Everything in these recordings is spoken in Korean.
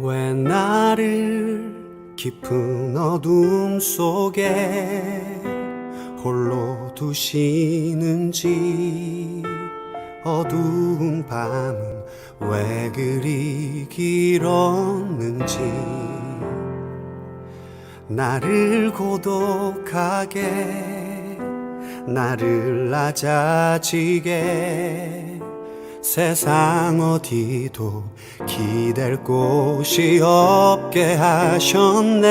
왜 나를 깊은 어둠 속에 홀로 두시는지, 어두운 밤은 왜 그리 길었는지, 나를 고독하게, 나를 낮아지게, 세상 어디도 기댈 곳이 없게 하셨네.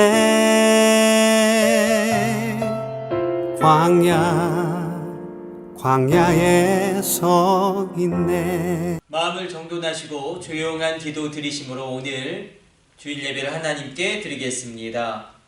광야에 서 있네. 마음을 정돈하시고 조용한 기도 드리심으로 오늘 주일 예배를 하나님께 드리겠습니다.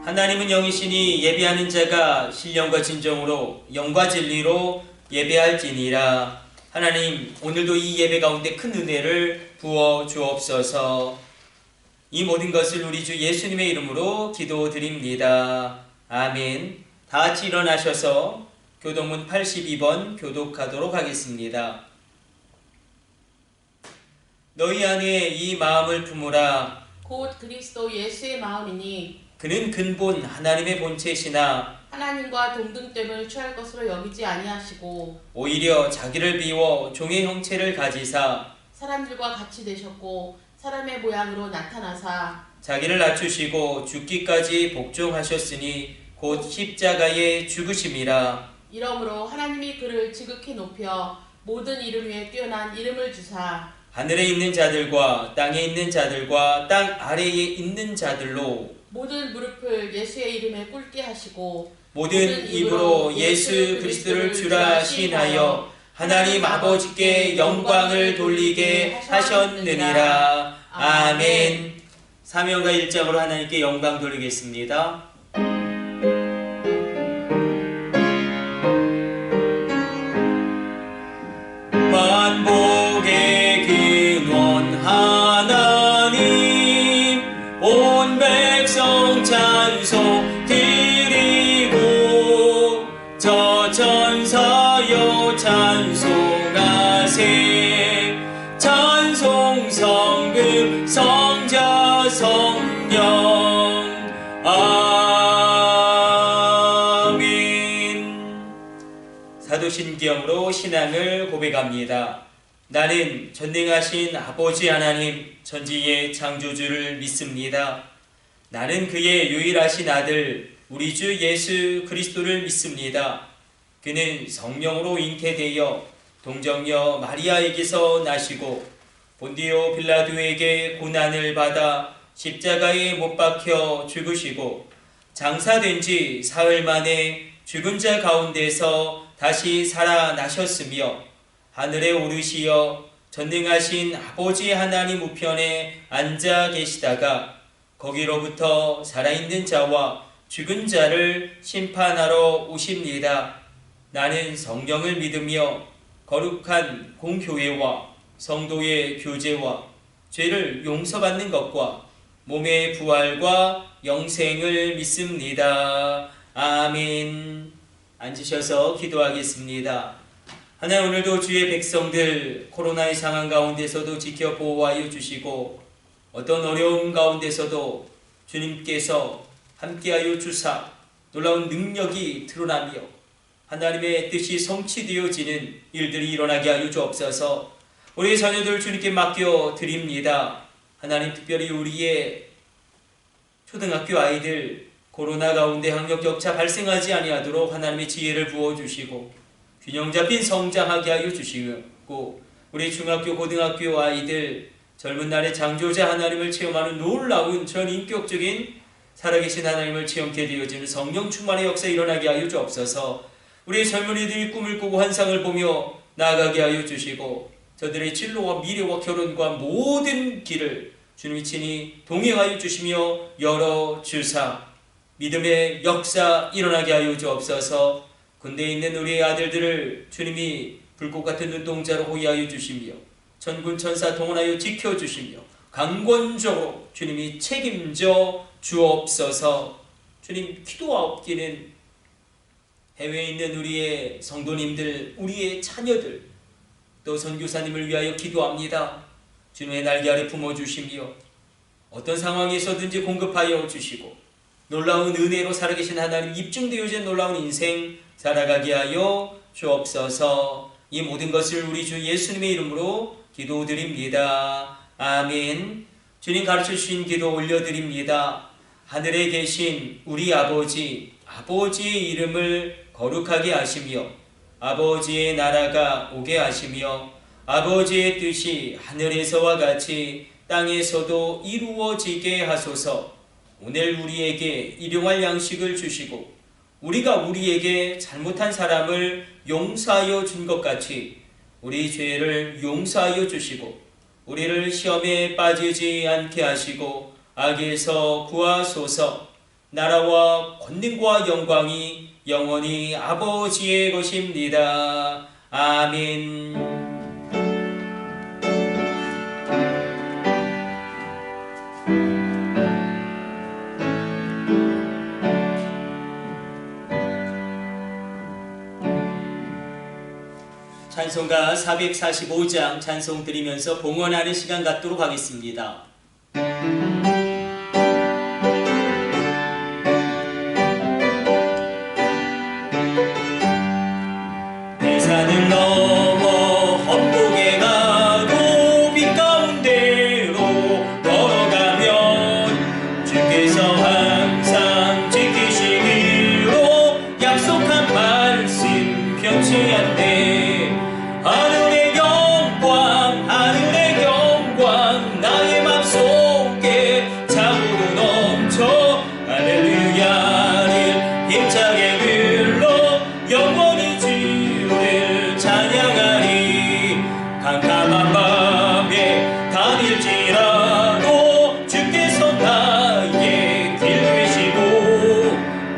하나님은 영이시니 예배하는 자가 신령과 진정으로 영과 진리로 예배할지니라. 하나님, 오늘도 이 예배 가운데 큰 은혜를 부어 주옵소서. 이 모든 것을 우리 주 예수님의 이름으로 기도드립니다. 아멘. 다 같이 일어나셔서 교동문 82번 교독하도록 하겠습니다. 너희 안에 이 마음을 품으라. 곧 그리스도 예수의 마음이니 그는 근본 하나님의 본체시나 하나님과 동등됨을 취할 것으로 여기지 아니하시고 오히려 자기를 비워 종의 형체를 가지사 사람들과 같이 되셨고 사람의 모양으로 나타나사 자기를 낮추시고 죽기까지 복종하셨으니 곧 십자가에 죽으심이라. 이러므로 하나님이 그를 지극히 높여 모든 이름 위에 뛰어난 이름을 주사 하늘에 있는 자들과 땅에 있는 자들과 땅 아래에 있는 자들로 모든 무릎을 예수의 이름에 꿇게 하시고 모든 입으로 예수 그리스도를 주라 시인하여 하나님 아버지께 영광을 돌리게 하셨느니라. 아멘. 사명과 일장으로 하나님께 영광 돌리겠습니다. 만복의 근원 하나님, 온 백성 찬송 드리고 저 천사여 찬송하세. 찬송 성금 성자 성령. 아멘. 사도신경으로 신앙을 고백합니다. 나는 전능하신 아버지 하나님 천지의 창조주를 믿습니다. 나는 그의 유일하신 아들 우리 주 예수 그리스도를 믿습니다. 그는 성령으로 잉태되어 동정녀 마리아에게서 나시고 본디오 빌라도에게 고난을 받아 십자가에 못 박혀 죽으시고 장사된 지 사흘 만에 죽은 자 가운데서 다시 살아나셨으며 하늘에 오르시어 전능하신 아버지 하나님 우편에 앉아 계시다가 거기로부터 살아있는 자와 죽은 자를 심판하러 오십니다. 나는 성령을 믿으며 거룩한 공교회와 성도의 교제와 죄를 용서받는 것과 몸의 부활과 영생을 믿습니다. 아멘. 앉으셔서 기도하겠습니다. 하나님, 오늘도 주의 백성들 코로나의 상황 가운데서도 지켜 보호하여 주시고 어떤 어려움 가운데서도 주님께서 함께하여 주사 놀라운 능력이 드러나며 하나님의 뜻이 성취되어지는 일들이 일어나게 하여 주옵소서. 우리 자녀들 주님께 맡겨 드립니다. 하나님, 특별히 우리의 초등학교 아이들 코로나 가운데 학력 격차 발생하지 아니하도록 하나님의 지혜를 부어주시고 균형 잡힌 성장하게 하여 주시고 우리 중학교 고등학교 아이들 젊은 날의 창조자 하나님을 체험하는 놀라운 전인격적인 살아계신 하나님을 체험케 되어지는 성령 충만의 역사 일어나게 하여 주옵소서. 우리 젊은이들이 꿈을 꾸고 환상을 보며 나아가게 하여 주시고 저들의 진로와 미래와 결혼과 모든 길을 주님이 친히 동행하여 주시며 열어주사 믿음의 역사 일어나게 하여 주옵소서. 군대에 있는 우리의 아들들을 주님이 불꽃 같은 눈동자로 호위하여 주시며 천군 천사 동원하여 지켜주시며 강권적으로 주님이 책임져 주옵소서. 주님, 기도하옵기는 해외에 있는 우리의 성도님들, 우리의 자녀들, 또 선교사님을 위하여 기도합니다. 주님의 날개 아래 품어주시며 어떤 상황에서든지 공급하여 주시고 놀라운 은혜로 살아계신 하나님 입증되어진 놀라운 인생 살아가게 하여 주옵소서. 이 모든 것을 우리 주 예수님의 이름으로 기도드립니다. 아멘. 주님 가르쳐 주신 기도 올려드립니다. 하늘에 계신 우리 아버지, 아버지의 이름을 거룩하게 하시며 아버지의 나라가 오게 하시며 아버지의 뜻이 하늘에서와 같이 땅에서도 이루어지게 하소서. 오늘 우리에게 일용할 양식을 주시고 우리가 우리에게 잘못한 사람을 용서하여 준 것 같이 우리 죄를 용서하여 주시고 우리를 시험에 빠지지 않게 하시고 악에서 구하소서. 나라와 권능과 영광이 영원히 아버지의 것입니다. 아멘. 찬송가 445장 찬송 드리면서 봉헌하는 시간 갖도록 하겠습니다. 대산을 넘어 험곡에 가고 빛 가운데로 걸어가면 주께서 항상 지키시기로 약속한 말씀 변치 않네. 하늘의 영광 나의 맘속에 참으로 넘쳐 할렐루야를 힘차게 불러 영원히 주를 찬양하리. 캄캄한 밤에 다닐지라도 주께서 나의 길 되시고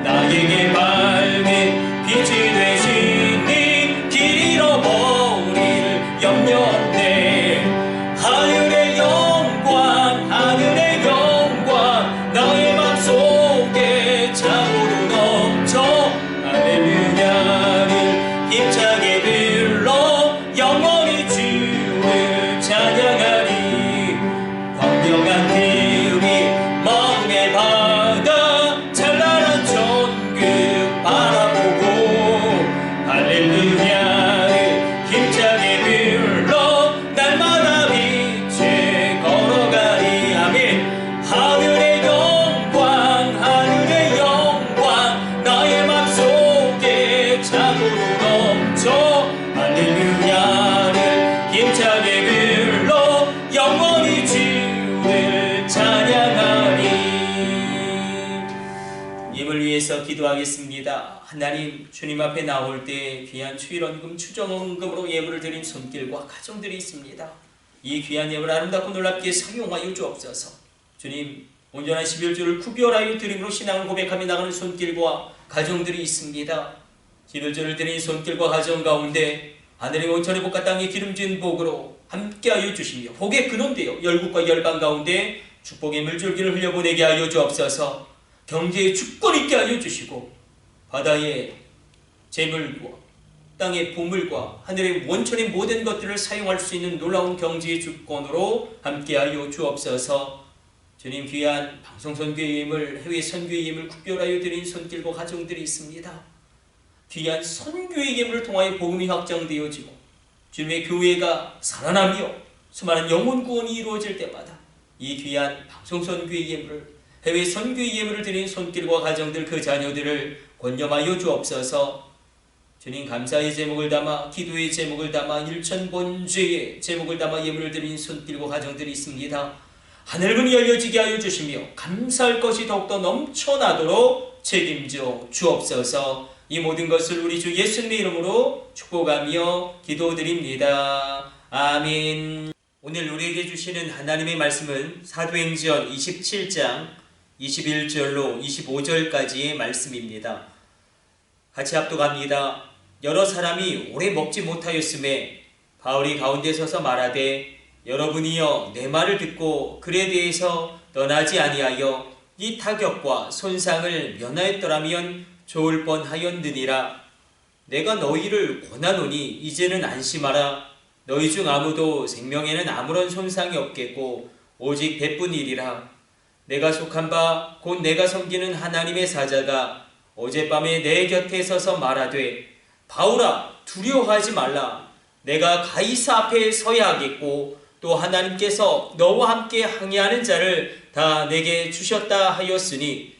나에게 밝은 빛이 되시니 길 잃어버릴 염려 없네. 하늘의 영광 나의 맘속에 참으로 넘쳐 할렐루야를 힘차게 불러 영원히 주를 찬양하리. 광명한 태음이 마음에 받아 찬란한 천국 바라보고 할렐루야를 힘차게 불러 날마다 빛에 걸어가리. 아멘. 하늘의 영광 나의 맘속에 참으로 넘쳐 할렐루야를 힘차게 불러 영원히 주를 찬양하리. 님을 위해서 기도하겠습니다. 하나님, 주님 앞에 나올 때 귀한 추일원금 추정원금으로 예물을 드린 손길과 가정들이 있습니다. 이 귀한 예물을 아름답고 놀랍게 사용하여 주옵소서. 주님, 온전한 11조를 구별하여 드림으로 신앙을 고백하며 나가는 손길과 가정들이 있습니다. 11조를 드린 손길과 가정 가운데 하늘의 온천의 복과 땅의 기름진 복으로 함께하여 주시며 복의 근원되어 열국과 열방 가운데 축복의 물줄기를 흘려보내게 하여 주옵소서. 경제의 주권 있게 하여 주시고 바다의 재물과 땅의 보물과 하늘의 원천의 모든 것들을 사용할 수 있는 놀라운 경제의 주권으로 함께하여 주옵소서. 주님, 귀한 방송 선교의 힘을, 해외 선교의 힘을 구별하여 드린 손길과 가정들이 있습니다. 귀한 선교의 힘을 통하여 복음이 확장되어지고 주님의 교회가 살아나며 수많은 영혼 구원이 이루어질 때마다 이 귀한 방송 선교의 힘을, 해외 선교의 예물을 드린 손길과 가정들, 그 자녀들을 권념하여 주옵소서. 주님, 감사의 제목을 담아, 기도의 제목을 담아, 일천번죄의 제목을 담아 예물을 드린 손길과 가정들이 있습니다. 하늘문이 열려지게 하여 주시며 감사할 것이 더욱더 넘쳐나도록 책임져 주옵소서. 이 모든 것을 우리 주 예수님의 이름으로 축복하며 기도드립니다. 아멘. 오늘 우리에게 주시는 하나님의 말씀은 사도행전 27장 21절로 25절까지의 말씀입니다. 같이 합독합니다. 여러 사람이 오래 먹지 못하였음에 바울이 가운데 서서 말하되 여러분이여 내 말을 듣고 글에 대해서 떠나지 아니하여 이 타격과 손상을 면하였더라면 좋을 뻔하였느니라. 내가 너희를 권하노니 이제는 안심하라. 너희 중 아무도 생명에는 아무런 손상이 없겠고 오직 배뿐이리라. 내가 속한 바 곧 내가 섬기는 하나님의 사자가 어젯밤에 내 곁에 서서 말하되 바울아 두려워하지 말라. 내가 가이사 앞에 서야 하겠고 또 하나님께서 너와 함께 항해하는 자를 다 내게 주셨다 하였으니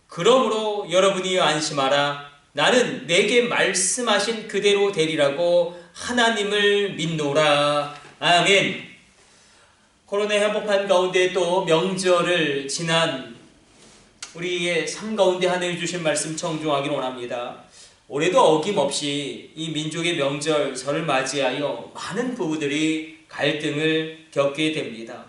그러므로 여러분이 안심하라. 나는 내게 말씀하신 그대로 되리라고 하나님을 믿노라. 아멘. 코로나에 한복판 가운데 또 명절을 지난 우리의 삶 가운데 하나님 주신 말씀 청중하기를 원합니다. 올해도 어김없이 이 민족의 명절 설을 맞이하여 많은 부부들이 갈등을 겪게 됩니다.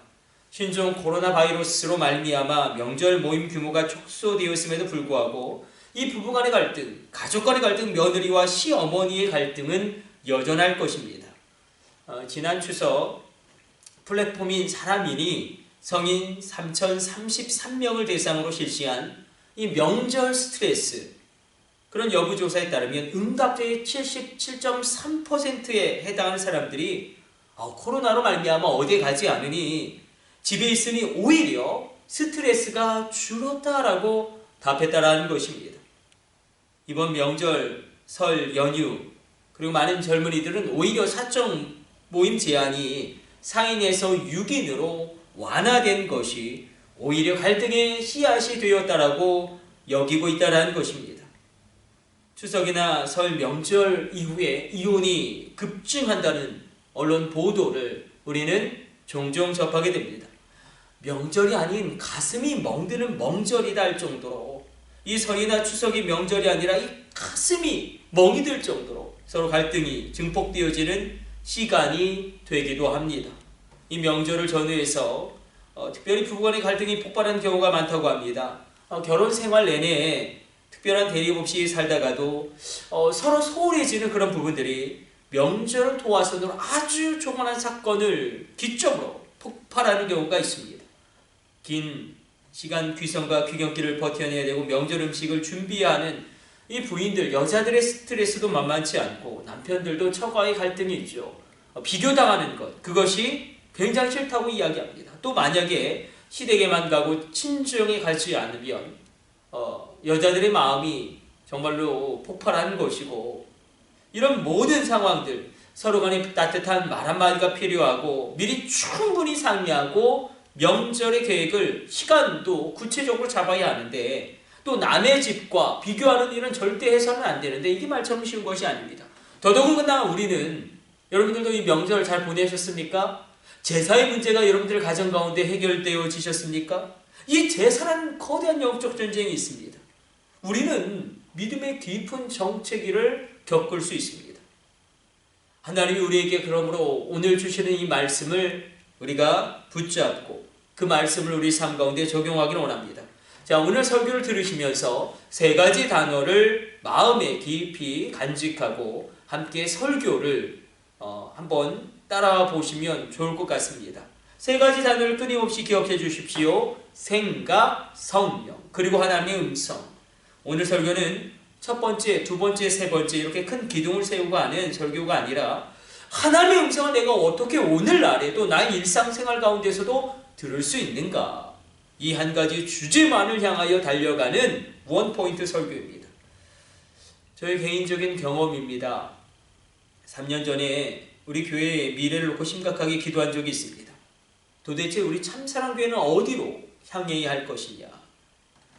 신종 코로나 바이러스로 말미암아 명절 모임 규모가 축소되었음에도 불구하고 이 부부 간의 갈등, 가족 간의 갈등, 며느리와 시어머니의 갈등은 여전할 것입니다. 지난 추석 플랫폼인 사람인이 성인 3,033명을 대상으로 실시한 이 명절 스트레스 그런 여부조사에 따르면 응답자의 77.3%에 해당하는 사람들이 코로나로 말미암아 어디에 가지 않으니 집에 있으니 오히려 스트레스가 줄었다라고 답했다라는 것입니다. 이번 명절, 설 연휴 그리고 많은 젊은이들은 오히려 사적 모임 제한이 4인에서 6인으로 완화된 것이 오히려 갈등의 씨앗이 되었다라고 여기고 있다라는 것입니다. 추석이나 설 명절 이후에 이혼이 급증한다는 언론 보도를 우리는 종종 접하게 됩니다. 명절이 아닌 가슴이 멍드는 멍절이다 할 정도로 이 설이나 추석이 명절이 아니라 이 가슴이 멍이 들 정도로 서로 갈등이 증폭되어지는 시간이 되기도 합니다. 이 명절을 전후해서 특별히 부부간의 갈등이 폭발하는 경우가 많다고 합니다. 결혼 생활 내내 특별한 대립 없이 살다가도 서로 소홀해지는 그런 부분들이 명절을 도화선으로 아주 조그마한 사건을 기점으로 폭발하는 경우가 있습니다. 긴 시간 귀성과 귀경길을 버텨내야 되고 명절 음식을 준비하는 이 부인들, 여자들의 스트레스도 만만치 않고 남편들도 처가의 갈등이 있죠. 비교당하는 것, 그것이 굉장히 싫다고 이야기합니다. 또 만약에 시댁에만 가고 친정에 가지 않으면 여자들의 마음이 정말로 폭발하는 것이고 이런 모든 상황들 서로 간에 따뜻한 말 한마디가 필요하고 미리 충분히 상의하고 명절의 계획을 시간도 구체적으로 잡아야 하는데 또 남의 집과 비교하는 일은 절대 해서는 안 되는데 이게 말처럼 쉬운 것이 아닙니다. 더더군다나 우리는 여러분들도 이 명절 잘 보내셨습니까? 제사의 문제가 여러분들 가정 가운데 해결되어지셨습니까? 이 제사라는 거대한 영적 전쟁이 있습니다. 우리는 믿음의 깊은 정체기를 겪을 수 있습니다. 하나님이 우리에게 그러므로 오늘 주시는 이 말씀을 우리가 붙잡고 그 말씀을 우리 삶 가운데 적용하기를 원합니다. 자, 오늘 설교를 들으시면서 세 가지 단어를 마음에 깊이 간직하고 함께 설교를 한번 따라와 보시면 좋을 것 같습니다. 세 가지 단어를 끊임없이 기억해 주십시오. 생각, 성령, 그리고 하나님의 음성. 오늘 설교는 첫 번째, 두 번째, 세 번째 이렇게 큰 기둥을 세우고 하는 설교가 아니라 하나님의 음성을 내가 어떻게 오늘날에도 나의 일상생활 가운데서도 들을 수 있는가? 이 한 가지 주제만을 향하여 달려가는 원포인트 설교입니다. 저의 개인적인 경험입니다. 3년 전에 우리 교회의 미래를 놓고 심각하게 기도한 적이 있습니다. 도대체 우리 참사랑교회는 어디로 향해야 할 것이냐?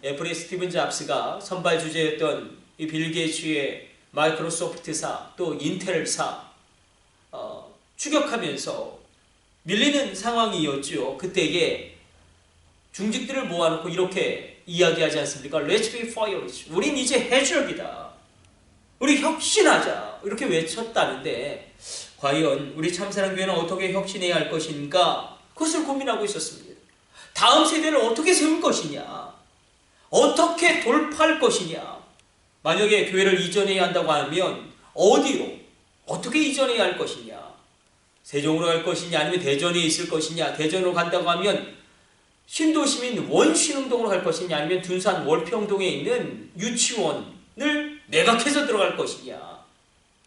애플의 스티븐 잡스가 선발 주제였던 이 빌 게이츠의 마이크로소프트사 또 인텔사 추격하면서 밀리는 상황이었죠. 그때에 중직들을 모아놓고 이렇게 이야기하지 않습니까? Let's be fearless. 우린 이제 해적이다. 우리 혁신하자. 이렇게 외쳤다는데 과연 우리 참사랑교회는 어떻게 혁신해야 할 것인가? 그것을 고민하고 있었습니다. 다음 세대를 어떻게 세울 것이냐? 어떻게 돌파할 것이냐? 만약에 교회를 이전해야 한다고 하면 어디로? 어떻게 이전해야 할 것이냐? 세종으로 갈 것이냐? 아니면 대전에 있을 것이냐? 대전으로 간다고 하면 신도시민 원신운동으로 갈 것이냐? 아니면 둔산 월평동에 있는 유치원을 매각해서 들어갈 것이냐?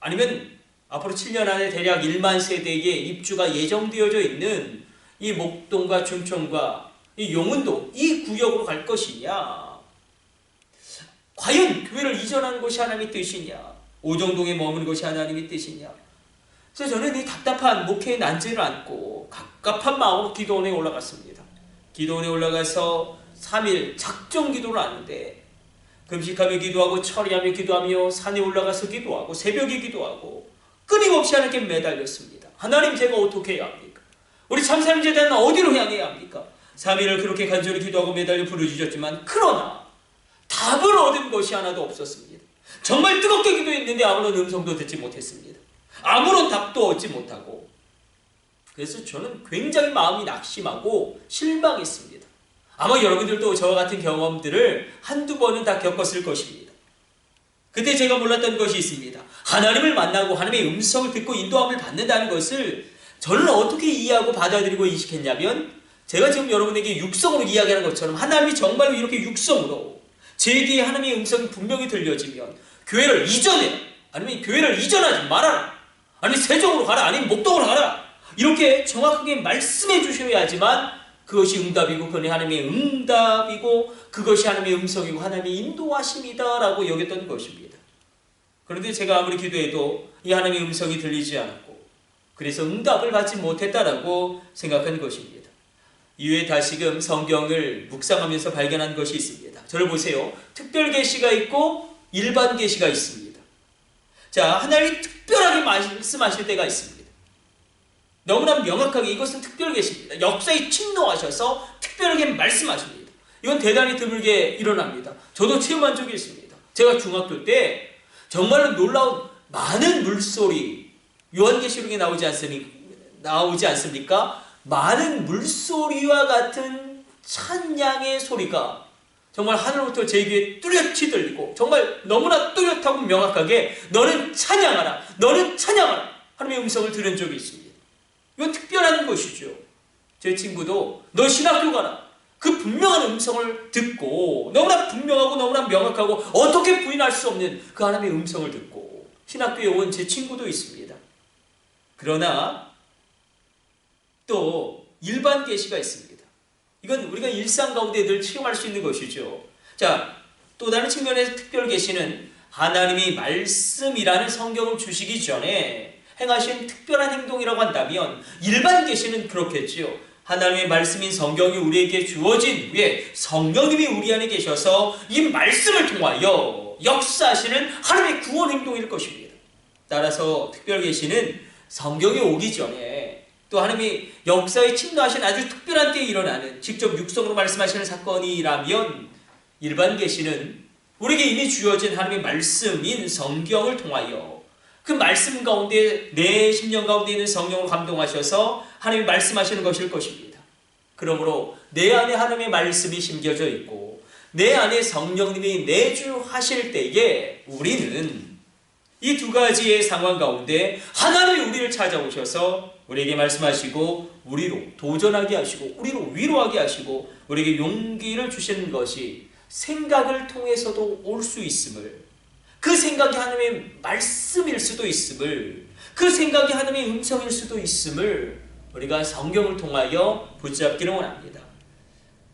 아니면 앞으로 7년 안에 대략 1만 세대의 입주가 예정되어져 있는 이 목동과 춘천과 이 용운동 이 구역으로 갈 것이냐? 과연 교회를 이전하는 것이 하나님의 뜻이냐? 오정동에 머무는 것이 하나님의 뜻이냐? 그래서 저는 이 답답한 목회의 난제를 안고 갑갑한 마음으로 기도원에 올라갔습니다. 기도원에 올라가서 3일 작정 기도를 하는데 금식하며 기도하고 철야하며 기도하며 산에 올라가서 기도하고 새벽에 기도하고 끊임없이 하나님께 매달렸습니다. 하나님, 제가 어떻게 해야 합니까? 우리 참사랑제단은 어디로 향해야 합니까? 3일을 그렇게 간절히 기도하고 매달려 부르짖었지만 그러나 답을 얻은 것이 하나도 없었습니다. 정말 뜨겁게 기도했는데 아무런 음성도 듣지 못했습니다. 아무런 답도 얻지 못하고, 그래서 저는 굉장히 마음이 낙심하고 실망했습니다. 아마 여러분들도 저와 같은 경험들을 한두 번은 다 겪었을 것입니다. 그때 제가 몰랐던 것이 있습니다. 하나님을 만나고 하나님의 음성을 듣고 인도함을 받는다는 것을 저는 어떻게 이해하고 받아들이고 인식했냐면, 제가 지금 여러분에게 육성으로 이야기하는 것처럼 하나님이 정말로 이렇게 육성으로 제게 하나님의 음성이 분명히 들려지면 교회를 이전해, 아니면 교회를 이전하지 말아라, 아니면 세종으로 가라, 아니면 목동으로 가라, 이렇게 정확하게 말씀해 주셔야지만 그것이 응답이고 그것이 하나님의 응답이고 그것이 하나님의 음성이고 하나님의 인도하심이다라고 여겼던 것입니다. 그런데 제가 아무리 기도해도 이 하나님의 음성이 들리지 않았고 그래서 응답을 받지 못했다라고 생각한 것입니다. 이후에 다시금 성경을 묵상하면서 발견한 것이 있습니다. 저를 보세요. 특별 계시가 있고 일반 계시가 있습니다. 자, 하나님이 특별하게 말씀하실 때가 있습니다. 너무나 명확하게 이것은 특별 계시입니다. 역사에 침노하셔서 특별하게 말씀하십니다. 이건 대단히 드물게 일어납니다. 저도 체험한 적이 있습니다. 제가 중학교 때 정말로 놀라운 많은 물소리, 요한계시록에 나오지 않습니까? 많은 물소리와 같은 찬양의 소리가 정말 하늘부터 제 귀에 뚜렷이 들리고 정말 너무나 뚜렷하고 명확하게 너는 찬양하라, 너는 찬양하라 하나님의 음성을 들은 적이 있습니다. 이건 특별한 것이죠. 제 친구도 너 신학교 가라, 그 분명한 음성을 듣고 너무나 분명하고 너무나 명확하고 어떻게 부인할 수 없는 그 하나님의 음성을 듣고 신학교에 온 제 친구도 있습니다. 그러나 또 일반 계시가 있습니다. 이건 우리가 일상 가운데 늘 체험할 수 있는 것이죠. 자, 또 다른 측면에서 특별 계시는 하나님이 말씀이라는 성경을 주시기 전에 행하신 특별한 행동이라고 한다면 일반 계시는 그렇겠지요. 하나님의 말씀인 성경이 우리에게 주어진 후에 성령님이 우리 안에 계셔서 이 말씀을 통하여 역사하시는 하나님의 구원 행동일 것입니다. 따라서 특별 계시는 성경이 오기 전에 또 하나님이 역사에 침노하신 아주 특별한 때에 일어나는 직접 육성으로 말씀하시는 사건이라면, 일반 계시는 우리에게 이미 주어진 하나님의 말씀인 성경을 통하여 그 말씀 가운데 내 심령 가운데 있는 성령을 감동하셔서 하나님이 말씀하시는 것일 것입니다. 그러므로 내 안에 하나님의 말씀이 심겨져 있고 내 안에 성령님이 내주하실 때에 우리는 이 두 가지의 상황 가운데 하나님이 우리를 찾아오셔서 우리에게 말씀하시고 우리로 도전하게 하시고 우리로 위로하게 하시고 우리에게 용기를 주시는 것이 생각을 통해서도 올 수 있음을, 그 생각이 하나님의 말씀일 수도 있음을, 그 생각이 하나님의 음성일 수도 있음을 우리가 성경을 통하여 붙잡기를 원합니다.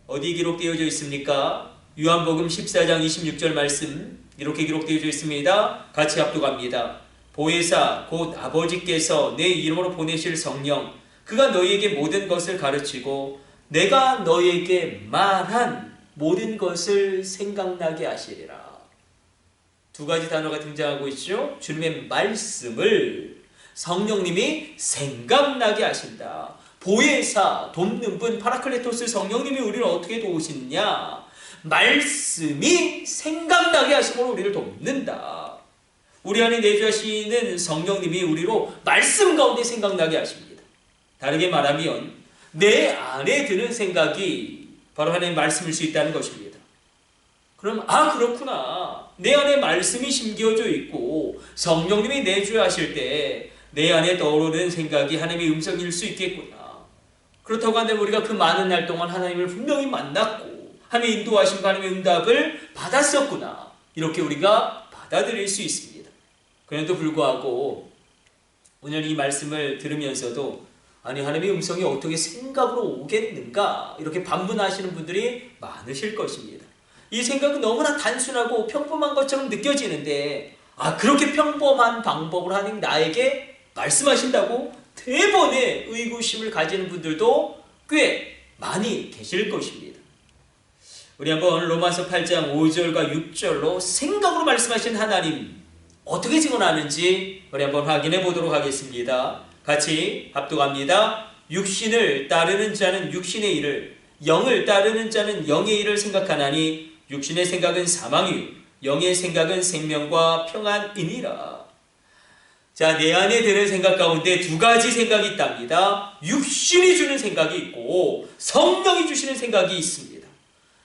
어디 기록되어져 있습니까? 요한복음 14장 26절 말씀 이렇게 기록되어져 있습니다. 같이 합독합니다. 보혜사 곧 아버지께서 내 이름으로 보내실 성령, 그가 너희에게 모든 것을 가르치고 내가 너희에게 말한 모든 것을 생각나게 하시리라. 두 가지 단어가 등장하고 있죠. 주님의 말씀을 성령님이 생각나게 하신다. 보혜사, 돕는 분, 파라클레토스 성령님이 우리를 어떻게 도우시느냐? 말씀이 생각나게 하심으로 우리를 돕는다. 우리 안에 내주하시는 성령님이 우리로 말씀 가운데 생각나게 하십니다. 다르게 말하면 내 안에 드는 생각이 바로 하나님의 말씀일 수 있다는 것입니다. 그럼 그렇구나. 내 안에 말씀이 심겨져 있고 성령님이 내주하실 때 내 안에 떠오르는 생각이 하나님의 음성일 수 있겠구나. 그렇다고 한다면 우리가 그 많은 날 동안 하나님을 분명히 만났고 하나님의 인도하심과 하나님의 응답을 받았었구나. 이렇게 우리가 받아들일 수 있습니다. 그런데도 불구하고 오늘 이 말씀을 들으면서도 아니 하나님의 음성이 어떻게 생각으로 오겠는가 이렇게 반문하시는 분들이 많으실 것입니다. 이 생각은 너무나 단순하고 평범한 것처럼 느껴지는데 그렇게 평범한 방법으로 하나님 나에게 말씀하신다고 대번의 의구심을 가지는 분들도 꽤 많이 계실 것입니다. 우리 한번 로마서 8장 5절과 6절로 생각으로 말씀하신 하나님 어떻게 증언하는지 우리 한번 확인해 보도록 하겠습니다. 같이 합독합니다. 육신을 따르는 자는 육신의 일을, 영을 따르는 자는 영의 일을 생각하나니 육신의 생각은 사망이요 영의 생각은 생명과 평안이니라. 자, 내 안에 드는 생각 가운데 두 가지 생각이 있답니다. 육신이 주는 생각이 있고 성령이 주시는 생각이 있습니다.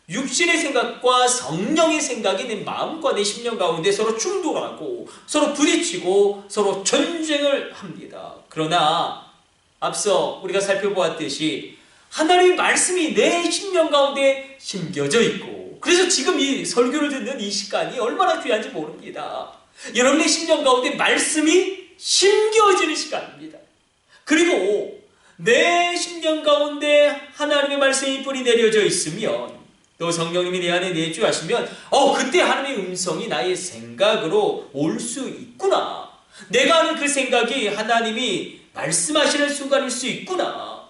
육신의 생각과 성령의 생각이 내 마음과 내 심령 가운데 서로 충돌하고 서로 부딪히고 서로 전쟁을 합니다. 그러나 앞서 우리가 살펴보았듯이 하나님의 말씀이 내 심령 가운데 심겨져 있고 그래서 지금 이 설교를 듣는 이 시간이 얼마나 귀한지 모릅니다. 여러분의 심령 가운데 말씀이 심겨지는 시간입니다. 그리고 내 심령 가운데 하나님의 말씀이 뿌리 내려져 있으면 또 성령님이 내 안에 내주하시면 그때 하나님의 음성이 나의 생각으로 올 수 있구나. 내가 하는 그 생각이 하나님이 말씀하시는 순간일 수 있구나.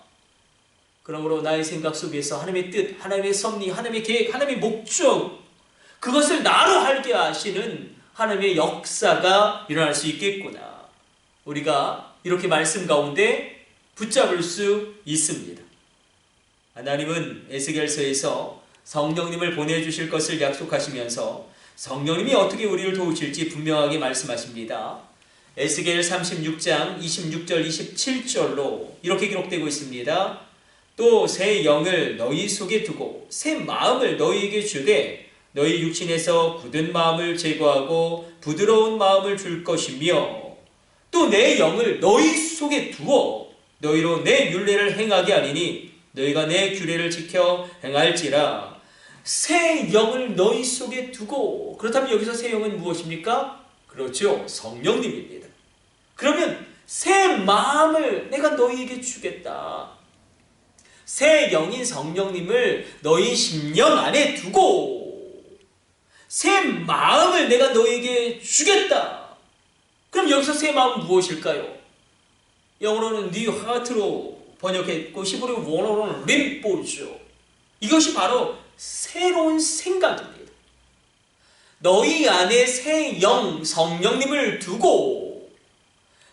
그러므로 나의 생각 속에서 하나님의 뜻, 하나님의 섭리, 하나님의 계획, 하나님의 목적 그것을 나로 알게 하시는 하나님의 역사가 일어날 수 있겠구나. 우리가 이렇게 말씀 가운데 붙잡을 수 있습니다. 하나님은 에스겔서에서 성령님을 보내주실 것을 약속하시면서 성령님이 어떻게 우리를 도우실지 분명하게 말씀하십니다. 에스겔 36장 26절 27절로 이렇게 기록되고 있습니다. 또 새 영을 너희 속에 두고 새 마음을 너희에게 주되 너희 육신에서 굳은 마음을 제거하고 부드러운 마음을 줄 것이며 또 내 영을 너희 속에 두어 너희로 내 율례를 행하게 하리니 너희가 내 규례를 지켜 행할지라. 새 영을 너희 속에 두고, 그렇다면 여기서 새 영은 무엇입니까? 그렇죠, 성령님입니다. 그러면 새 마음을 내가 너희에게 주겠다. 새 영인 성령님을 너희 심령 안에 두고 새 마음을 내가 너희에게 주겠다. 그럼 여기서 새 마음은 무엇일까요? 영어로는 new heart로 번역했고 히브리 원어로는 림보죠. 이것이 바로 새로운 생각입니다. 너희 안에 새 영, 성령님을 두고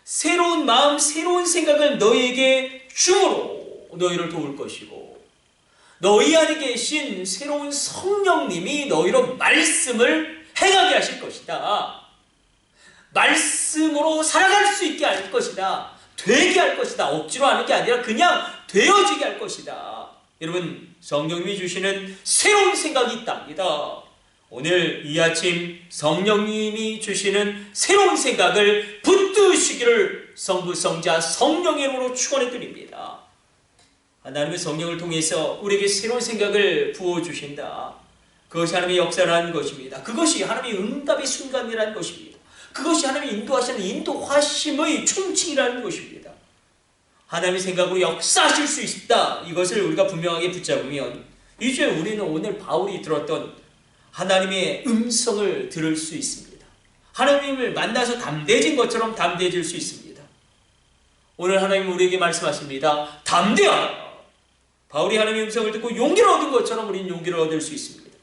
새로운 마음, 새로운 생각을 너희에게 주므로 너희를 도울 것이고 너희 안에 계신 새로운 성령님이 너희로 말씀을 행하게 하실 것이다. 말씀으로 살아갈 수 있게 할 것이다. 되게 할 것이다. 억지로 하는 게 아니라 그냥 되어지게 할 것이다. 여러분, 성령님이 주시는 새로운 생각이 있답니다. 오늘 이 아침 성령님이 주시는 새로운 생각을 붙드시기를 성부, 성자, 성령의 이름으로 축원해 드립니다. 하나님의 성령을 통해서 우리에게 새로운 생각을 부어주신다. 그것이 하나님의 역사라는 것입니다. 그것이 하나님의 응답의 순간이라는 것입니다. 그것이 하나님의 인도하시는 인도하심의 충칭이라는 것입니다. 하나님의 생각으로 역사하실 수 있다. 이것을 우리가 분명하게 붙잡으면 이제 우리는 오늘 바울이 들었던 하나님의 음성을 들을 수 있습니다. 하나님을 만나서 담대해진 것처럼 담대해질 수 있습니다. 오늘 하나님 우리에게 말씀하십니다. 담대하라. 바울이 하나님의 음성을 듣고 용기를 얻은 것처럼 우리는 용기를 얻을 수 있습니다.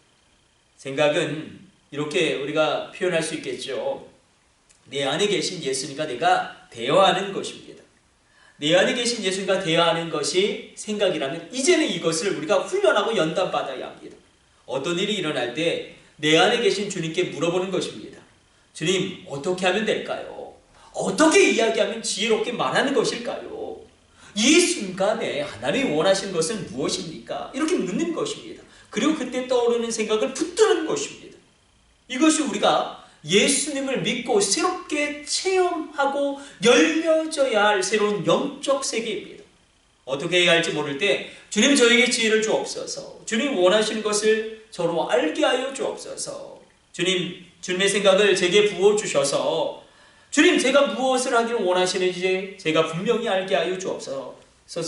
생각은 이렇게 우리가 표현할 수 있겠죠. 내 안에 계신 예수님과 내가 대화하는 것입니다. 내 안에 계신 예수님과 대화하는 것이 생각이라면 이제는 이것을 우리가 훈련하고 연단받아야 합니다. 어떤 일이 일어날 때 내 안에 계신 주님께 물어보는 것입니다. 주님, 어떻게 하면 될까요? 어떻게 이야기하면 지혜롭게 말하는 것일까요? 이 순간에 하나님이 원하시는 것은 무엇입니까? 이렇게 묻는 것입니다. 그리고 그때 떠오르는 생각을 붙드는 것입니다. 이것이 우리가 예수님을 믿고 새롭게 체험하고 열려져야 할 새로운 영적 세계입니다. 어떻게 해야 할지 모를 때 주님 저에게 지혜를 주옵소서. 주님 원하시는 것을 저로 알게 하여 주옵소서. 주님, 주님의 생각을 제게 부어주셔서 주님 제가 무엇을 하기를 원하시는지 제가 분명히 알게 하여 주옵소서.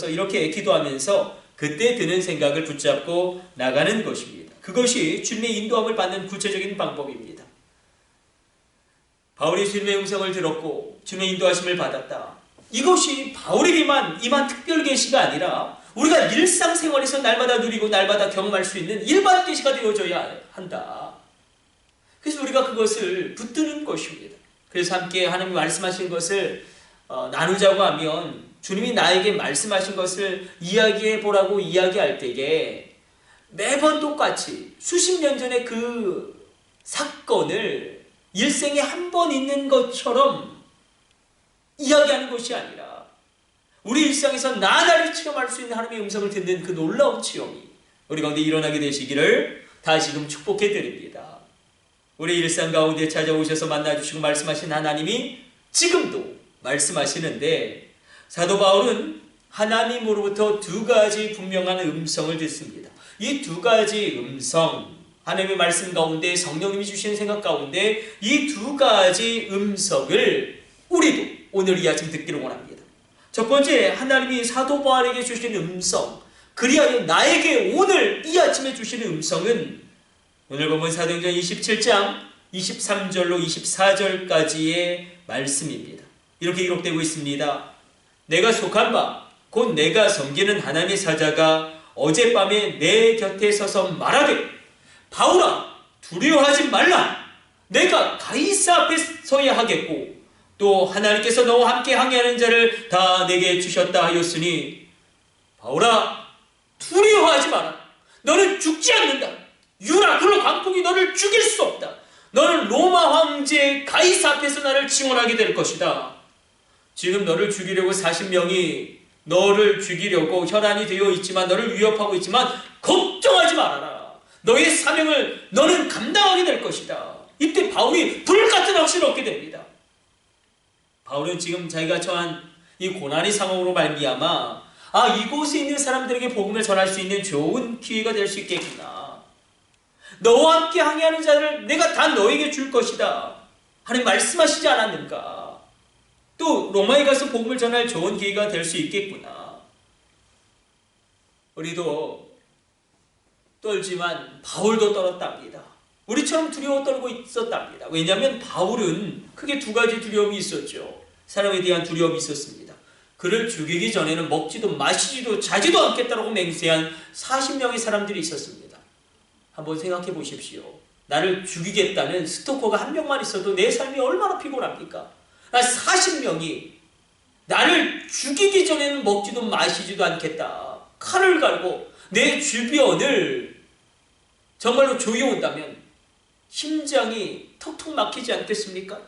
이렇게 기도하면서 그때 드는 생각을 붙잡고 나가는 것입니다. 그것이 주님의 인도함을 받는 구체적인 방법입니다. 바울이 주님의 음성을 들었고 주님의 인도하심을 받았다. 이것이 바울에게만 임한 특별 계시가 아니라 우리가 일상생활에서 날마다 누리고 날마다 경험할 수 있는 일반 계시가 되어져야 한다. 그래서 우리가 그것을 붙드는 것입니다. 그래서 함께 하나님이 말씀하신 것을 나누자고 하면 주님이 나에게 말씀하신 것을 이야기해 보라고 이야기할 때에 매번 똑같이 수십 년 전의 그 사건을 일생에 한 번 있는 것처럼 이야기하는 것이 아니라 우리 일상에서 나날이 체험할 수 있는 하나님의 음성을 듣는 그 놀라운 체험이 우리 가운데 일어나게 되시기를 다시금 축복해 드립니다. 우리 일상 가운데 찾아오셔서 만나주시고 말씀하신 하나님이 지금도 말씀하시는데 사도 바울은 하나님으로부터 두 가지 분명한 음성을 듣습니다. 이 두 가지 음성, 하나님의 말씀 가운데 성령님이 주시는 생각 가운데 이 두 가지 음성을 우리도 오늘 이 아침 듣기를 원합니다. 첫 번째, 하나님이 사도 바울에게 주시는 음성, 그리하여 나에게 오늘 이 아침에 주시는 음성은 오늘 본문 사도행전 27장 23절로 24절까지의 말씀입니다. 이렇게 기록되고 있습니다. 내가 속한 바 곧 내가 섬기는 하나님의 사자가 어젯밤에 내 곁에 서서 말하되 바울아 두려워하지 말라. 내가 가이사 앞에 서야 하겠고 또 하나님께서 너와 함께 항해하는 자를 다 내게 주셨다 하였으니 바울아 두려워하지 마라. 너는 죽지 않는다. 유라 글로 광풍이 너를 죽일 수 없다. 너는 로마 황제 가이사 앞에서 나를 증언하게 될 것이다. 지금 너를 죽이려고 40명이 너를 죽이려고 혈안이 되어 있지만 너를 위협하고 있지만 걱정하지 말아라. 너의 사명을 너는 감당하게 될 것이다. 이때 바울이 불같은 확신을 얻게 됩니다. 바울은 지금 자기가 처한 이 고난의 상황으로 말미암아 이곳에 있는 사람들에게 복음을 전할 수 있는 좋은 기회가 될 수 있겠구나. 너와 함께 항해하는 자를 내가 다 너에게 줄 것이다. 하나님 말씀하시지 않았는가? 또 로마에 가서 복음을 전할 좋은 기회가 될 수 있겠구나. 우리도 떨지만 바울도 떨었답니다. 우리처럼 두려워 떨고 있었답니다. 왜냐하면 바울은 크게 두 가지 두려움이 있었죠. 사람에 대한 두려움이 있었습니다. 그를 죽이기 전에는 먹지도 마시지도 자지도 않겠다라고 맹세한 40명의 사람들이 있었습니다. 한번 생각해 보십시오. 나를 죽이겠다는 스토커가 한 명만 있어도 내 삶이 얼마나 피곤합니까? 40명이 나를 죽이기 전에는 먹지도 마시지도 않겠다. 칼을 갈고 내 주변을 정말로 조여온다면 심장이 턱턱 막히지 않겠습니까?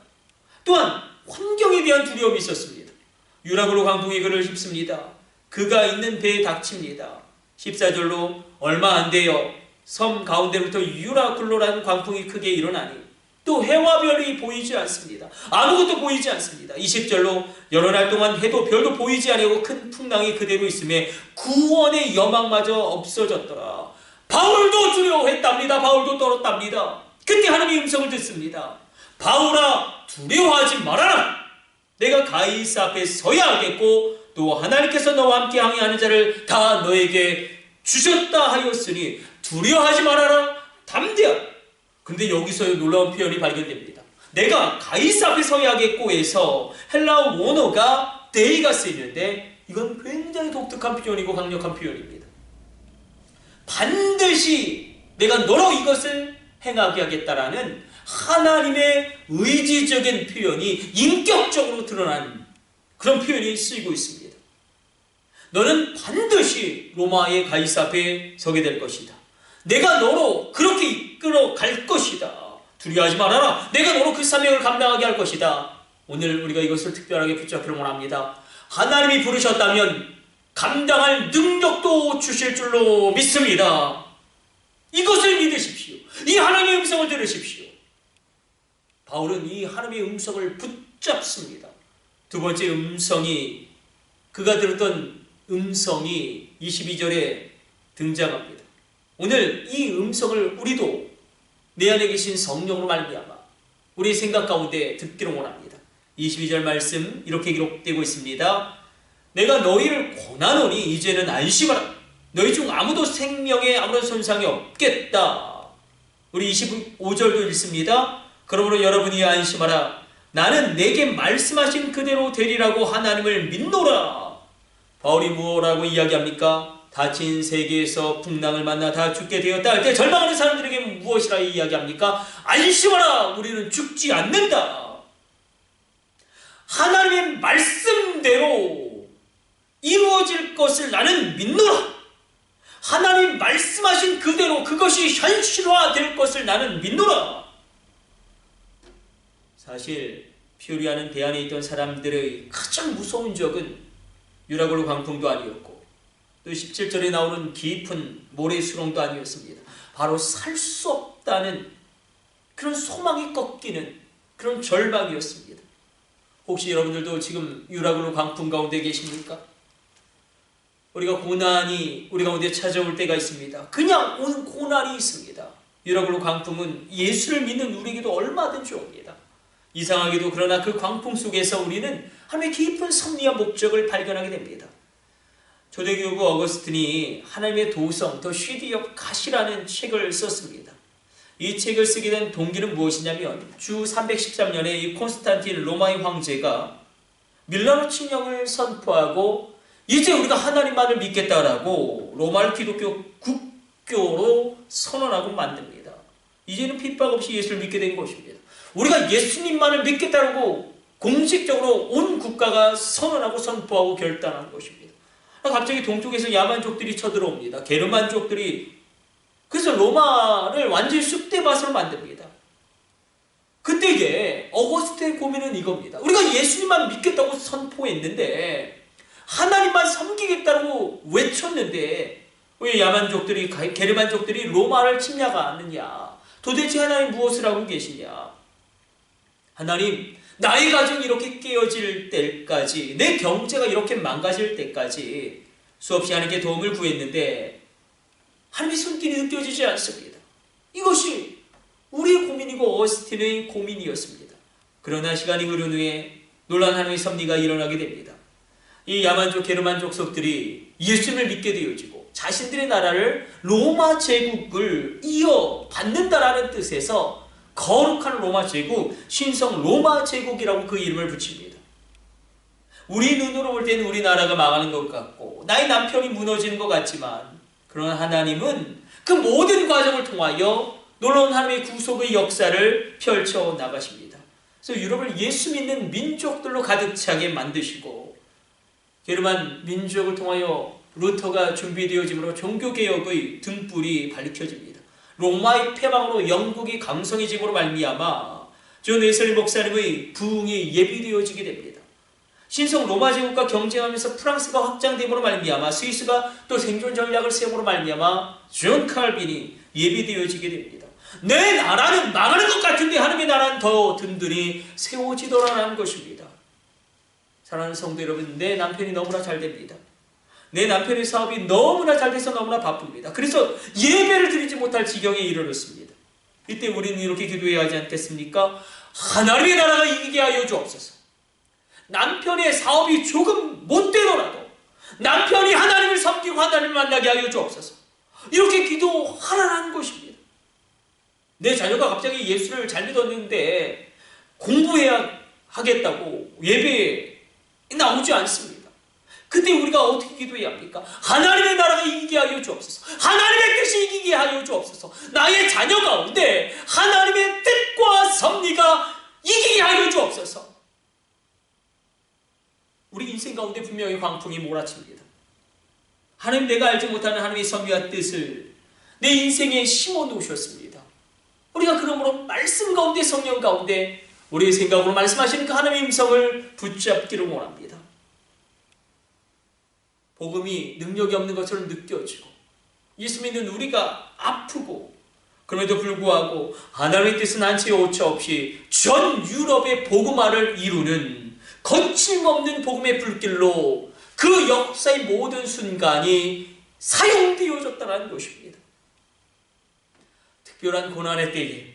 또한 환경에 대한 두려움이 있었습니다. 유라굴로 광풍이 그를 휩습니다. 그가 있는 배에 닥칩니다. 14절로 얼마 안 되어 섬 가운데로부터 유라굴로라는 광풍이 크게 일어나니 또 해와 별이 보이지 않습니다. 아무것도 보이지 않습니다. 20절로 여러 날 동안 해도 별도 보이지 아니하고 큰 풍랑이 그대로 있음에 구원의 여망마저 없어졌더라. 바울도 두려워했답니다. 바울도 떨었답니다. 그때 하나님의 음성을 듣습니다. 바울아 두려워하지 말아라. 내가 가이사 앞에 서야 하겠고 또 하나님께서 너와 함께 항해하는 자를 다 너에게 주셨다 하였으니 두려워하지 말아라. 담대하라. 그런데 여기서 놀라운 표현이 발견됩니다. 내가 가이사 앞에 서야 하겠고에서 헬라어 원어가 데이가 쓰이는데 이건 굉장히 독특한 표현이고 강력한 표현입니다. 반드시 내가 너로 이것을 행하게 하겠다라는 하나님의 의지적인 표현이 인격적으로 드러난 그런 표현이 쓰이고 있습니다. 너는 반드시 로마의 가이사 앞에 서게 될 것이다. 내가 너로 그렇게 이끌어 갈 것이다. 두려워하지 말아라. 내가 너로 그 사명을 감당하게 할 것이다. 오늘 우리가 이것을 특별하게 붙잡기를 원합니다. 하나님이 부르셨다면 감당할 능력도 주실 줄로 믿습니다. 이것을 믿으십시오. 이 하나님의 음성을 들으십시오. 바울은 이 하나님의 음성을 붙잡습니다. 두 번째 음성이, 그가 들었던 음성이 22절에 등장합니다. 오늘 이 음성을 우리도 내 안에 계신 성령으로 말미암아 우리의 생각 가운데 듣기를 원합니다. 22절 말씀 이렇게 기록되고 있습니다. 내가 너희를 권하노니 이제는 안심하라. 너희 중 아무도 생명에 아무런 손상이 없겠다. 우리 25절도 읽습니다. 그러므로 여러분이 안심하라. 나는 내게 말씀하신 그대로 되리라고 하나님을 믿노라. 바울이 뭐라고 이야기합니까? 다친 세계에서 풍랑을 만나 다 죽게 되었다 할 때 절망하는 사람들에게 무엇이라 이야기합니까? 안심하라. 우리는 죽지 않는다. 하나님의 말씀대로 이루어질 것을 나는 믿노라. 하나님 말씀하신 그대로 그것이 현실화될 것을 나는 믿노라. 사실 퓨리아는 배 안에 있던 사람들의 가장 무서운 적은 유라굴로 광풍도 아니었고 또 17절에 나오는 깊은 모래 수렁도 아니었습니다. 바로 살 수 없다는 그런 소망이 꺾이는 그런 절망이었습니다. 혹시 여러분들도 지금 유라굴로 광풍 가운데 계십니까? 우리가 고난이 우리 가운데 찾아올 때가 있습니다. 그냥 오는 고난이 있습니다. 유라굴로 광풍은 예수를 믿는 우리에게도 얼마든지 옵니다. 이상하게도 그러나 그 광풍 속에서 우리는 하나님의 깊은 섭리와 목적을 발견하게 됩니다. 초대교구 어거스틴이 하나님의 도성 더 시티 오브 갓이라는 책을 썼습니다. 이 책을 쓰게 된 동기는 무엇이냐면 주 313년에 이 콘스탄틴 로마의 황제가 밀라노 침략을 선포하고 이제 우리가 하나님만을 믿겠다라고 로마를 기독교 국교로 선언하고 만듭니다. 이제는 핍박 없이 예수를 믿게 된 것입니다. 우리가 예수님만을 믿겠다고 공식적으로 온 국가가 선언하고 선포하고 결단한 것입니다. 갑자기 동쪽에서 야만족들이 쳐들어옵니다. 게르만족들이. 그래서 로마를 완전히 쑥대밭으로 만듭니다. 그때에 어거스틴의 고민은 이겁니다. 우리가 예수님만 믿겠다고 선포했는데 하나님만 섬기겠다고 외쳤는데 왜 야만족들이, 게르만족들이 로마를 침략하느냐? 도대체 하나님 무엇을 하고 계시냐? 하나님, 나의 가정이 이렇게 깨어질 때까지, 내 경제가 이렇게 망가질 때까지 수없이 하나님께 도움을 구했는데 하나님의 손길이 느껴지지 않습니다. 이것이 우리의 고민이고 어거스틴의 고민이었습니다. 그러나 시간이 흐른 후에 놀라운 하나님의 섭리가 일어나게 됩니다. 이 야만족, 게르만족 속들이 예수님을 믿게 되어지고 자신들의 나라를 로마 제국을 이어받는다라는 뜻에서 거룩한 로마 제국, 신성 로마 제국이라고 그 이름을 붙입니다. 우리 눈으로 볼 때는 우리나라가 망하는 것 같고 나의 남편이 무너지는 것 같지만 그러나 하나님은 그 모든 과정을 통하여 놀라운 하나님의 구속의 역사를 펼쳐 나가십니다. 그래서 유럽을 예수 믿는 민족들로 가득 차게 만드시고 게르만 민족을 통하여 루터가 준비되어짐으로 종교개혁의 등불이 밝혀집니다. 로마의 패망으로 영국이 강성해짐으로 말미암아 존 웨슬리 목사님의 부흥이 예비되어지게 됩니다. 신성 로마 제국과 경쟁하면서 프랑스가 확장됨으로 말미암아 스위스가 또 생존 전략을 세움으로 말미암아 존 칼빈이 예비되어지게 됩니다. 내 나라는 망하는 것 같은데 하나님의 나라는 더 든든히 세워지더라라는 것입니다. 사랑하는 성도 여러분, 내 남편이 너무나 잘 됩니다. 내 남편의 사업이 너무나 잘 돼서 너무나 바쁩니다. 그래서 예배를 드리지 못할 지경에 이르렀습니다. 이때 우리는 이렇게 기도해야 하지 않겠습니까? 하나님의 나라가 이기게 하여 주옵소서. 남편의 사업이 조금 못되더라도 남편이 하나님을 섬기고 하나님을 만나게 하여 주옵소서. 이렇게 기도하라는 것입니다. 내 자녀가 갑자기 예수를 잘 믿었는데 공부해야 하겠다고 예배에 나오지 않습니다. 그때 우리가 어떻게 기도해야 합니까? 하나님의 나라가 이기게 하여 주옵소서. 하나님의 뜻이 이기게 하여 주옵소서. 나의 자녀 가운데 하나님의 뜻과 섭리가 이기게 하여 주옵소서. 우리 인생 가운데 분명히 광풍이 몰아칩니다. 하나님, 내가 알지 못하는 하나님의 섭리와 뜻을 내 인생에 심어 놓으셨습니다. 우리가 그러므로 말씀 가운데, 성령 가운데 우리의 생각으로 말씀하시는 그 하나님의 음성을 붙잡기를 원합니다. 복음이 능력이 없는 것처럼 느껴지고 예수 믿는 우리가 아프고 그럼에도 불구하고 하나님의 뜻은 한치 오차 없이 전 유럽의 복음화를 이루는 거침없는 복음의 불길로 그 역사의 모든 순간이 사용되어졌다는 것입니다. 특별한 고난의 때에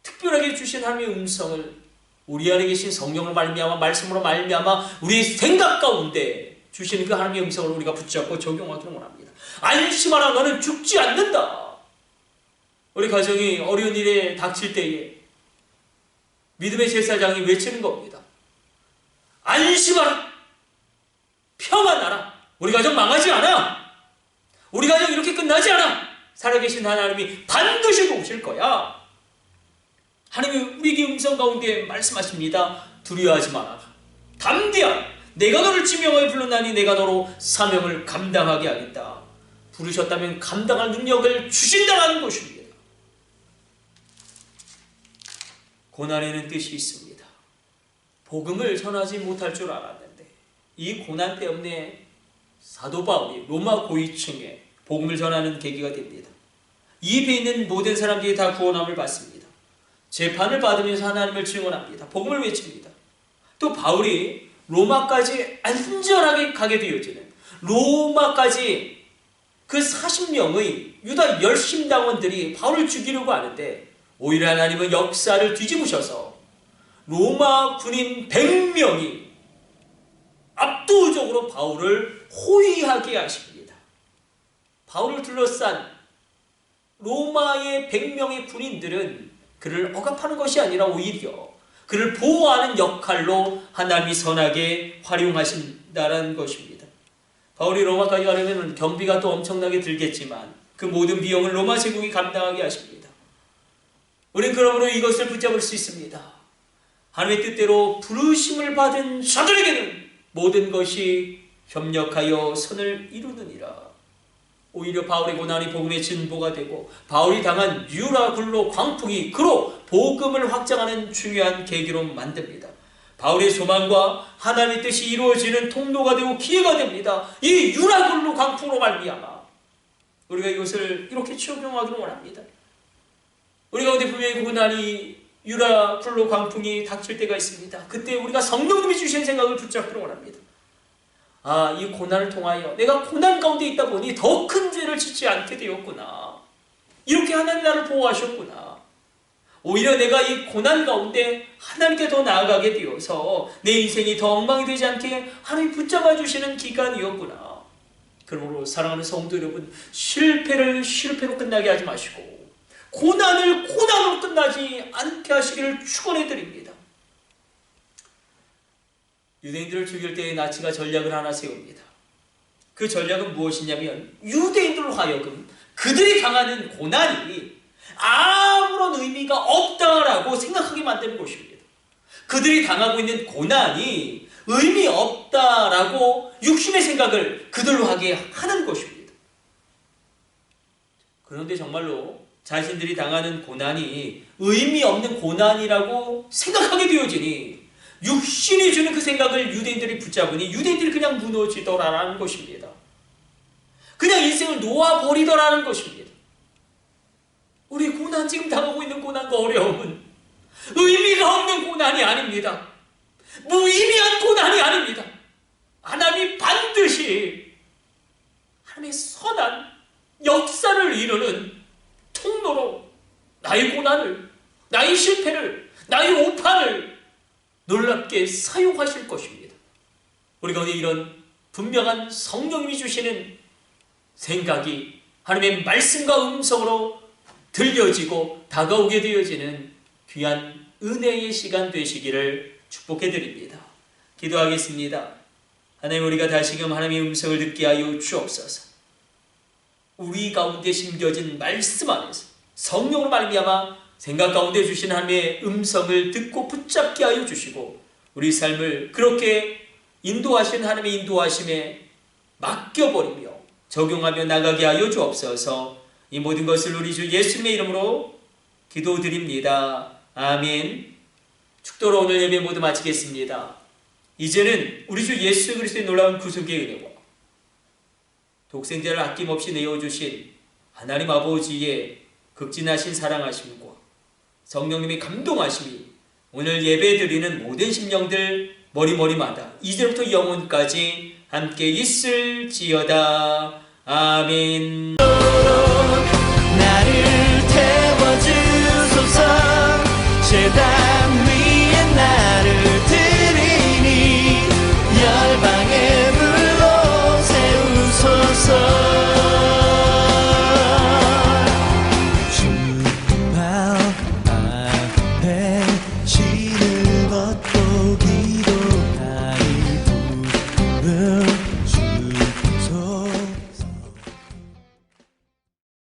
특별하게 주신 하나님의 음성을 우리 안에 계신 성령으로 말미암아 말씀으로 말미암아 우리의 생각 가운데 주시는 그 하나님의 음성을 우리가 붙잡고 적용하기를 원합니다. 안심하라, 너는 죽지 않는다. 우리 가정이 어려운 일에 닥칠 때에 믿음의 제사장이 외치는 겁니다. 안심하라, 평안하라, 우리 가정 망하지 않아, 우리 가정 이렇게 끝나지 않아, 살아계신 하나님이 반드시 도우실 거야. 하나님이 우리에게 음성 가운데 말씀하십니다. 두려워하지 마라, 담대하라, 내가 너를 지명하여 불렀나니 내가 너로 사명을 감당하게 하겠다. 부르셨다면 감당할 능력을 주신다는 것입니다. 고난에는 뜻이 있습니다. 복음을 전하지 못할 줄 알았는데 이 고난 때문에 사도 바울이 로마 고위층에 복음을 전하는 계기가 됩니다. 이 배에 있는 모든 사람들이 다 구원함을 받습니다. 재판을 받으면서 하나님을 증언합니다. 복음을 외칩니다. 또 바울이 로마까지 안전하게 가게 되어지는, 로마까지 그 40명의 유다 열심당원들이 바울을 죽이려고 하는데 오히려 하나님은 역사를 뒤집으셔서 로마 군인 100명이 압도적으로 바울을 호위하게 하십니다. 바울을 둘러싼 로마의 100명의 군인들은 그를 억압하는 것이 아니라 오히려 그를 보호하는 역할로 하나님이 선하게 활용하신다는 것입니다. 바울이 로마까지 가려면 경비가 또 엄청나게 들겠지만 그 모든 비용을 로마 제국이 감당하게 하십니다. 우리는 그러므로 이것을 붙잡을 수 있습니다. 하나님의 뜻대로 부르심을 받은 자들에게는 모든 것이 협력하여 선을 이루느니라. 오히려 바울의 고난이 복음의 진보가 되고 바울이 당한 유라 굴로 광풍이 그로 복음을 확장하는 중요한 계기로 만듭니다. 바울의 소망과 하나님의 뜻이 이루어지는 통로가 되고 기회가 됩니다. 이 유라 굴로 광풍으로 말미암아 우리가 이것을 이렇게 적용하기를 원합니다. 우리 가운데 분명히 고난이 유라 굴로 광풍이 닥칠 때가 있습니다. 그때 우리가 성령님이 주신 생각을 붙잡기를 원합니다. 아, 이 고난을 통하여 내가 고난 가운데 있다 보니 더 큰 죄를 짓지 않게 되었구나. 이렇게 하나님 나를 보호하셨구나. 오히려 내가 이 고난 가운데 하나님께 더 나아가게 되어서 내 인생이 더 엉망이 되지 않게 하나님이 붙잡아 주시는 기간이었구나. 그러므로 사랑하는 성도 여러분, 실패를 실패로 끝나게 하지 마시고 고난을 고난으로 끝나지 않게 하시기를 축원해 드립니다. 유대인들을 죽일 때에 나치가 전략을 하나 세웁니다. 그 전략은 무엇이냐면 유대인들로 하여금 그들이 당하는 고난이 아무런 의미가 없다라고 생각하게 만드는 것입니다. 그들이 당하고 있는 고난이 의미 없다라고 육신의 생각을 그들로 하게 하는 것입니다. 그런데 정말로 자신들이 당하는 고난이 의미 없는 고난이라고 생각하게 되어지니 육신이 주는 그 생각을 유대인들이 붙잡으니 유대인들이 그냥 무너지더라라는 것입니다. 그냥 인생을 놓아버리더라는 것입니다. 우리 고난, 지금 당하고 있는 고난과 어려움은 의미가 없는 고난이 아닙니다. 무의미한 고난이 아닙니다. 하나님이 반드시 하나님의 선한 역사를 이루는 통로로 나의 고난을, 나의 실패를, 나의 오판을 놀랍게 사용하실 것입니다. 우리가 오늘 이런 분명한 성령님이 주시는 생각이 하나님의 말씀과 음성으로 들려지고 다가오게 되어지는 귀한 은혜의 시간 되시기를 축복해 드립니다. 기도하겠습니다. 하나님, 우리가 다시금 하나님의 음성을 듣게 하여 주옵소서. 우리 가운데 심겨진 말씀 안에서 성령으로 말미암아 생각 가운데 주신 하나님의 음성을 듣고 붙잡게 하여 주시고 우리 삶을 그렇게 인도하신 하나님의 인도하심에 맡겨버리며 적용하며 나가게 하여 주옵소서. 이 모든 것을 우리 주 예수님의 이름으로 기도드립니다. 아멘. 축도로 오늘 예배 모두 마치겠습니다. 이제는 우리 주 예수 그리스도의 놀라운 구속의 은혜와 독생자를 아낌없이 내어주신 하나님 아버지의 극진하신 사랑하심과 성령님의 감동하심이 오늘 예배드리는 모든 심령들 머리머리마다 이제부터 영원까지 함께 있을지어다. 아멘.